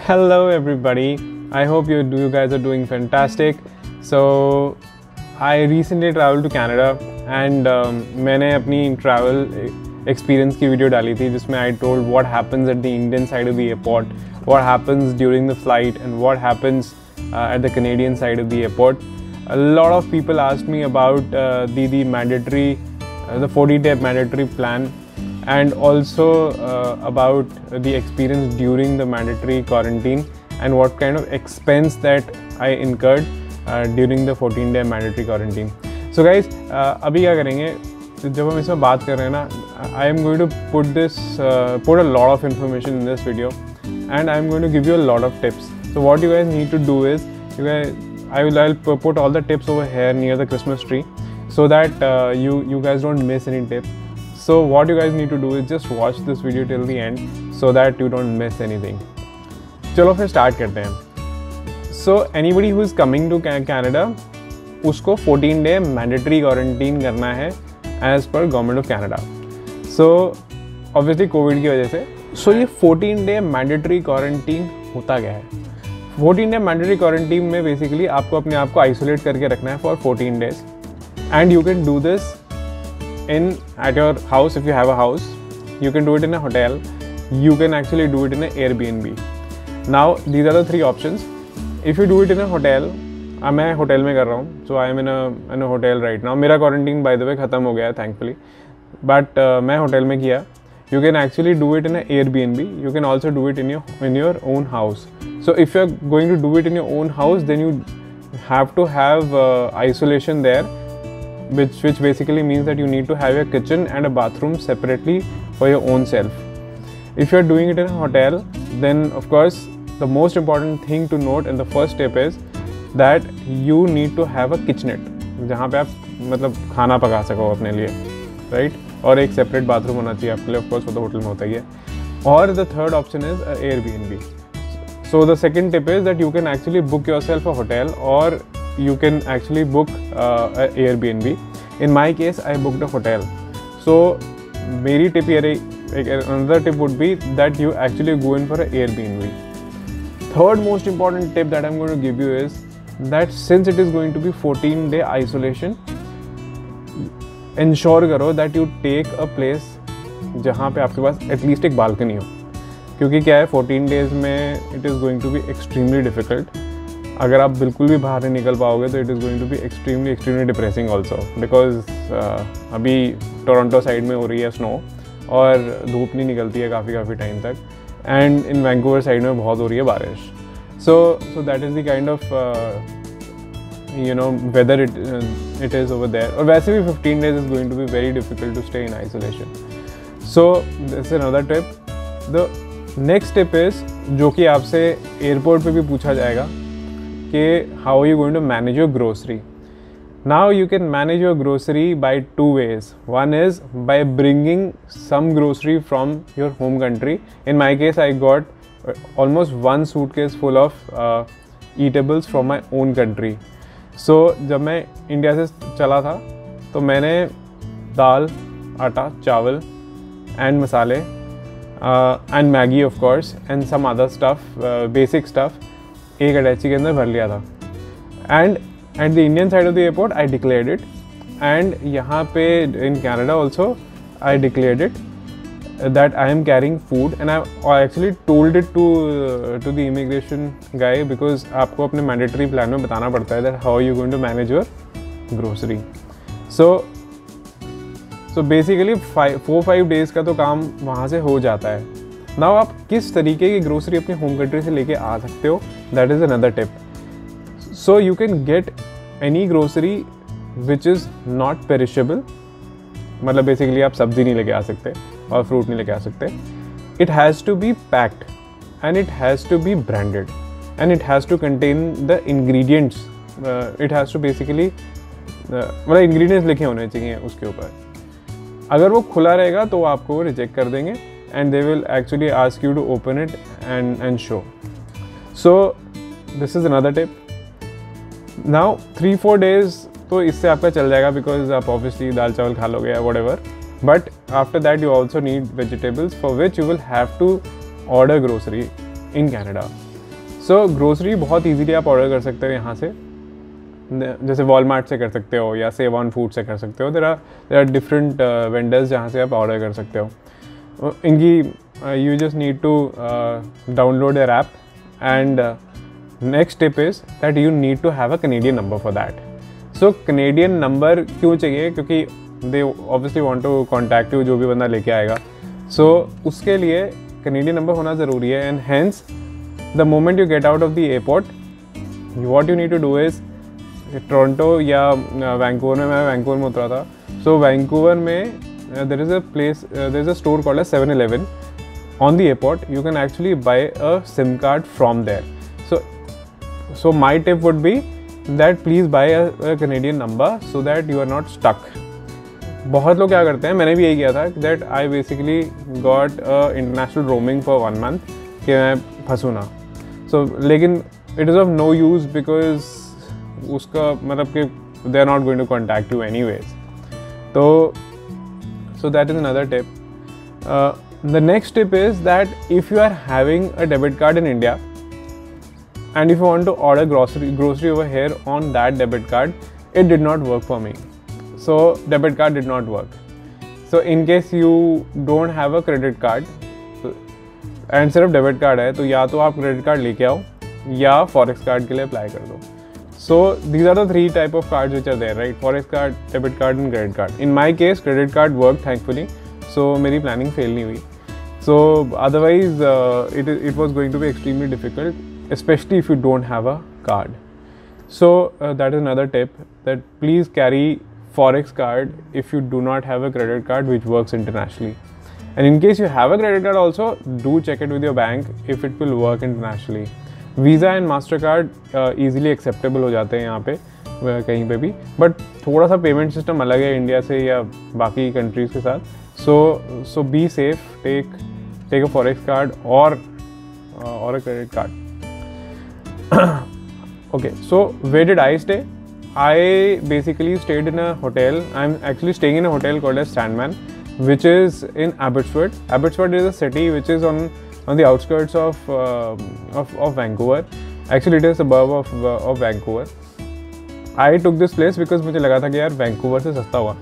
Hello everybody, I hope you guys are doing fantastic. So I recently traveled to Canada and मैंने अपनी travel experience की video डाली थी जिसमें I told what happens at the Indian side of the airport, what happens during the flight and what happens at the Canadian side of the airport. A lot of people asked me about the mandatory, the 40-day mandatory plan, and also about the experience during the mandatory quarantine and what kind of expense that I incurred during the 14-day mandatory quarantine. So guys, अभी क्या करेंगे जब हम इसमें बात कर रहे हैं ना, I am going to put a lot of information in this video and I am going to give you a lot of tips. So what you guys need to do is, I'll put all the tips over here near the Christmas tree so that you guys don't miss any tips. So what you guys need to do is just watch this video till the end so that you don't miss anything. चलो फिर start करते हैं. So anybody who is coming to Canada, उसको 14-day mandatory quarantine करना है as per Government of Canada. So obviously COVID की वजह से. So ये 14-day mandatory quarantine होता क्या है? 14-day mandatory quarantine में basically आपको अपने आप को isolate करके रखना है for 14 days, and you can do this at your house. If you have a house, you can do it in a hotel, you can actually do it in an Airbnb. Now these are the three options. If you do it in a hotel, मैं hotel में कर रहा हूँ, so I am in a hotel right now. मेरा quarantine by the way ख़त्म हो गया है thankfully, but मैं होटल में किया. You can actually do it in an Airbnb. You can also do it in your own house. So if you are going to do it in your own house, then you have to have isolation there, which basically means that you need to have a kitchen and a bathroom separately for your own self. If you are doing it in a hotel, then of course the most important thing to note and the first step is that you need to have a kitchenette जहाँ पे आप मतलब खाना पका सको अपने लिए, right? और एक separate bathroom होना चाहिए आपके लिए, of course वो तो होटल में होता ही है. और the third option is Airbnb. So the second tip is that you can actually book yourself a hotel or you can actually book a Airbnb. In my case, I booked a hotel. So, मेरी tip ये another tip would be that you actually go in for an Airbnb. Third most important tip that I'm going to give you is that since it is going to be 14-day isolation, ensure करो that you take a place जहाँ पे आपके पास at least एक balcony हो. क्योंकि क्या है 14 days में it is going to be extremely difficult. अगर आप बिल्कुल भी बाहर नहीं निकल पाओगे तो it is going to be extremely depressing also, because अभी टोरंटो साइड में हो रही है स्नो और धूप नहीं निकलती है काफ़ी टाइम तक, एंड इन वैंकूवर साइड में बहुत हो रही है बारिश. So that is the kind of weather it is over there. और वैसे भी 15 days is going to be very difficult to stay in isolation. So this is another tip. The next tip is, जो कि आपसे airport पे भी पूछा जाएगा, how are you going to manage your grocery? Now you can manage your grocery by two ways. One is by bringing some grocery from your home country. In my case, I got almost one suitcase full of eatables from my own country. So जब मैं India से चला था तो मैंने दाल, आटा, चावल and मसाले and Maggi of course and some other stuff, basic stuff, एक अटैची के अंदर भर लिया था. And at the Indian side of the airport I declared it, and यहाँ पे in Canada also I declared it that I am carrying food, and I actually told it to the immigration guy, because आपको अपने mandatory plan में बताना पड़ता है that how you going to manage your grocery. So basically 4-5 days का तो काम वहाँ से हो जाता है. नाउ आप किस तरीके की ग्रोसरी अपने होम कंट्री से लेके आ सकते हो, that is another tip. So you can get any grocery which is not perishable. मतलब बेसिकली आप सब्ज़ी नहीं लेके आ सकते और फ्रूट नहीं लेके आ सकते. It has to be packed and it has to be branded and it has to contain the ingredients. It has to basically मतलब इंग्रेडिएंट्स लिखे होने चाहिए उसके ऊपर. अगर वो खुला रहेगा तो आपको वो रिजेक्ट कर देंगे and they will actually ask you to open it and show. So this is another tip. Now 3-4 days तो इससे आपका चल जाएगा, because आप obviously दाल चावल खा लोगे या whatever, but after that you also need vegetables for which you will have to order grocery in Canada. So grocery बहुत ईजीली आप ऑर्डर कर सकते हो यहाँ से, जैसे वॉलमार्ट से कर सकते हो या सेव ऑन फूड से कर सकते हो। देर आर डिफरेंट वेंडर्स जहाँ से आप ऑर्डर कर सकते हो। इनकी you just need to download their app, and next tip is that you need to have a Canadian number for that. So Canadian number क्यों चाहिए? क्योंकि they obviously want to contact you, जो भी बंदा लेके आएगा। सो उसके लिए कनेडियन नंबर होना ज़रूरी है, and hence the moment you get out of the airport, what you need to do is, Toronto या वैंकूवर में, मैं वैंकूवर में उतरा था, सो वैंकूवर में there is a store called as 7-Eleven on the airport. You can actually buy a SIM card from there. So my tip would be that please buy a Canadian number so that you are not stuck. बहुत लोग क्या करते हैं, मैंने भी यही किया था, that I basically got international roaming for 1 month कि मैं फंसूँ ना। So लेकिन it is of no use because उसका मतलब कि they are not going to contact you anyways. So that is another tip. The next tip is that if you are having a debit card in India and if you want to order grocery over here on that debit card, it did not work for me. So debit card did not work. So in case you don't have a credit card and सिर्फ debit card है, तो या तो आप credit card लेके आओ या forex card के लिए अप्लाई कर दो। So these are the 3 type of cards which are there, right? Forex card, debit card and credit card. In my case, credit card worked thankfully. So मेरी planning fail नहीं हुई। So otherwise it was going to be extremely difficult, especially if you don't have a card. So that is another tip, that please carry Forex card if you do not have a credit card which works internationally. And in case you have a credit card also, do check it with your bank if it will work internationally. Visa and Mastercard easily acceptable हो जाते हैं यहाँ पे कहीं पे भी, but थोड़ा सा पेमेंट सिस्टम अलग है इंडिया से या बाकी कंट्रीज़ के साथ। So be safe, take a Forex card or a credit card. Okay, so where did I stay? I basically stayed in a hotel. I'm actually staying in a hotel called as Sandman, which is in Abbotsford. Abbotsford is a city which is on the outskirts of Vancouver. Actually, it is a suburb of Vancouver. I took this place because मुझे लगा था कि यार Vancouver से सस्ता हुआ।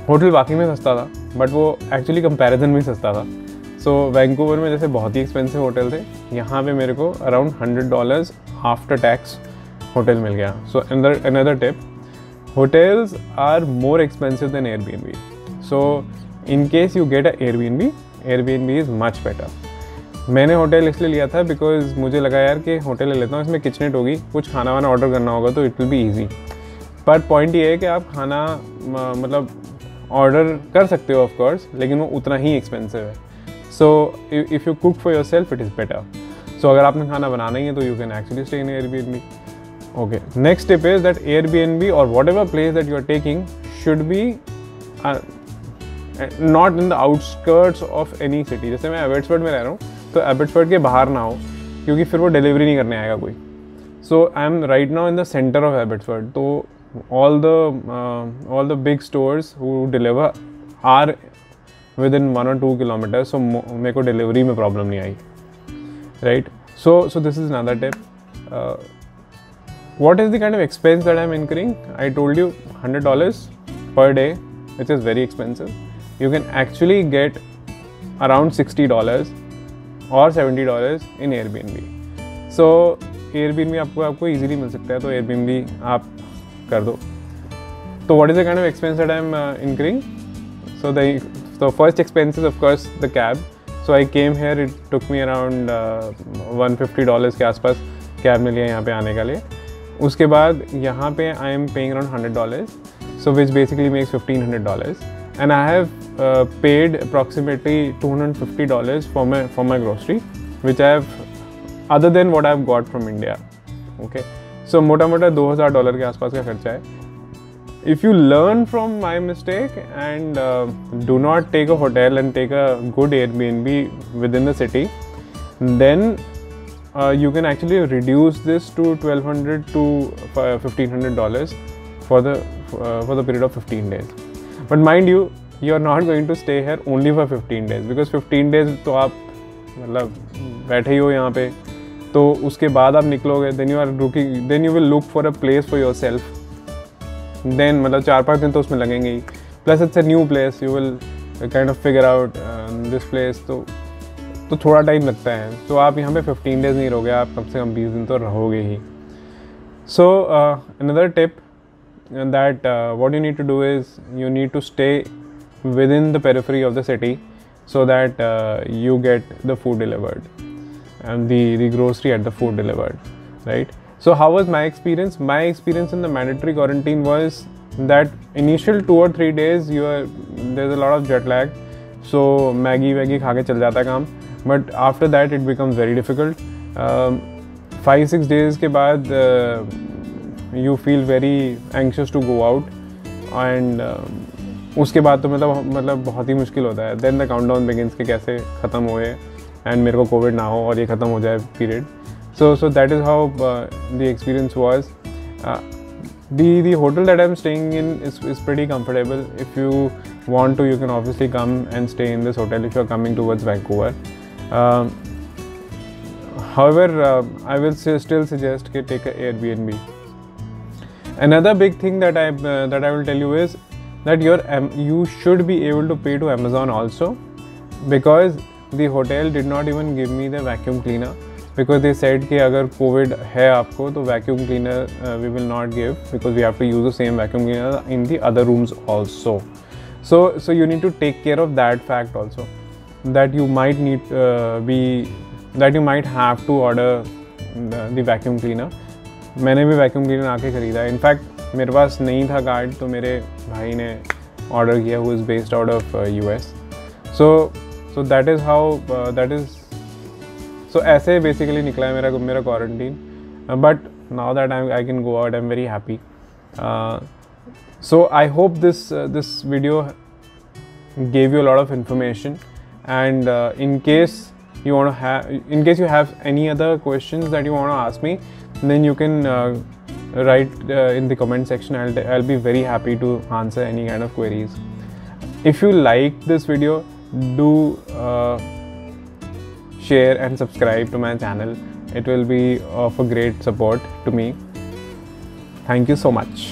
Hotel बाकी में सस्ता था, बट वो एक्चुअली कंपैरिजन में सस्ता था। सो वैंकूवर में जैसे बहुत ही एक्सपेंसिव होटल थे, यहाँ पे मेरे को अराउंड $100 आफ्टर टैक्स होटल मिल गया। So another tip, hotels are more expensive than Airbnb. So in case you get a Airbnb is much better. मैंने होटल इसलिए लिया था बिकॉज मुझे लगा यार कि होटल ले लेता हूँ, इसमें किचनेट होगी, कुछ खाना वाना ऑर्डर करना होगा तो इट विल बी ईजी। पर पॉइंट ये है कि आप खाना मतलब ऑर्डर कर सकते हो ऑफ कोर्स, लेकिन वो उतना ही एक्सपेंसिव है। So if you cook for yourself it is better. So अगर आपने खाना बनाना ही है तो you can actually stay in Airbnb. Okay, next tip is that Airbnb और whatever place that you are taking should be not in the outskirts of any city. जैसे मैं एबर्ट्सफोर्ड में रह रहा हूँ तो एबर्ट्सफोर्ड के बाहर ना हो, क्योंकि फिर वो डिलीवरी नहीं करने आएगा कोई। So I am right now in the centre of Abbotsford, तो all the big stores who deliver are within 1 or 2 kilometers, so मेरे को डिलीवरी में प्रॉब्लम नहीं आई, right? So this is another tip. What is the kind of expense that I'm incurring? I told you $100 per day, which is very expensive. You can actually get around $60 or $70 in Airbnb. So Airbnb आपको easily मिल सकता है, तो Airbnb आप कर दो। तो what is the kind of expense that I'm incurring? So the first expense is of course the cab. So I came here, it took me around $150 के आसपास कैब मिल गया यहाँ पे आने के लिए। उसके बाद यहाँ पे I am paying around $100, so which basically makes $1,500, and I have paid approximately $250 for my grocery, which I have other than what I have got from India. Okay. सो मोटा मोटा $2,000 के आसपास का खर्चा है। If you learn from my mistake and do not take a hotel and take a good Airbnb within the city, then you can actually reduce this to $1,200 to $1,500 for the period of 15 days. But mind you, you are not going to stay here only for 15 days, because 15 days तो आप मतलब बैठे ही हो यहाँ पे, तो उसके बाद आप निकलोगे, then you are looking, then you will look for a place for yourself, then मतलब 4-5 दिन तो उसमें लगेंगे ही, plus it's a new place, you will kind of figure out this place, तो थोड़ा टाइम लगता है। तो आप यहाँ पे 15 डेज़ नहीं रहोगे, आप कम से कम 20 दिन तो रहोगे ही। So another tip that what you need to do is you need to stay within the periphery of the city so that you get the food delivered and the grocery at the food delivered, right? So how was my experience? My experience in the mandatory quarantine was that initial 2 or 3 days there's a lot of jet lag, so Maggi खा के चल जाता है काम, but after that it becomes very difficult. 5-6 days के बाद you feel very anxious to go out and उसके बाद तो मतलब बहुत ही मुश्किल होता है। then the countdown begins कि कैसे ख़त्म होए and मेरे को कोविड ना हो और ये ख़त्म हो जाए period. So that is how the experience was. The hotel that I'm staying in is pretty comfortable. If you want to, you can obviously come and stay in this hotel if you're coming towards Vancouver. However, I will still suggest to take an Airbnb. Another big thing that I will tell you is that you should be able to pay to Amazon also, because the hotel did not even give me the vacuum cleaner, because they said कि अगर COVID है आपको तो vacuum cleaner we will not give, because we have to use the same vacuum cleaner in the other rooms also. So you need to take care of that fact also, that you might have to order the vacuum cleaner. मैंने भी vacuum cleaner आके ख़रीदा है। In fact मेरे पास नहीं था card, तो मेरे भाई ने ऑर्डर किया, who is based out of US. So that is how so ऐसे बेसिकली निकला है मेरा quarantine, but now that I can go out, I am very happy. So I hope this video gave you a lot of information, and in case you have any other questions that you want to ask me, then you can write in the comment section. I'll be very happy to answer any kind of queries. If you like this video, do share and subscribe to my channel. It will be of a great support to me. Thank you so much.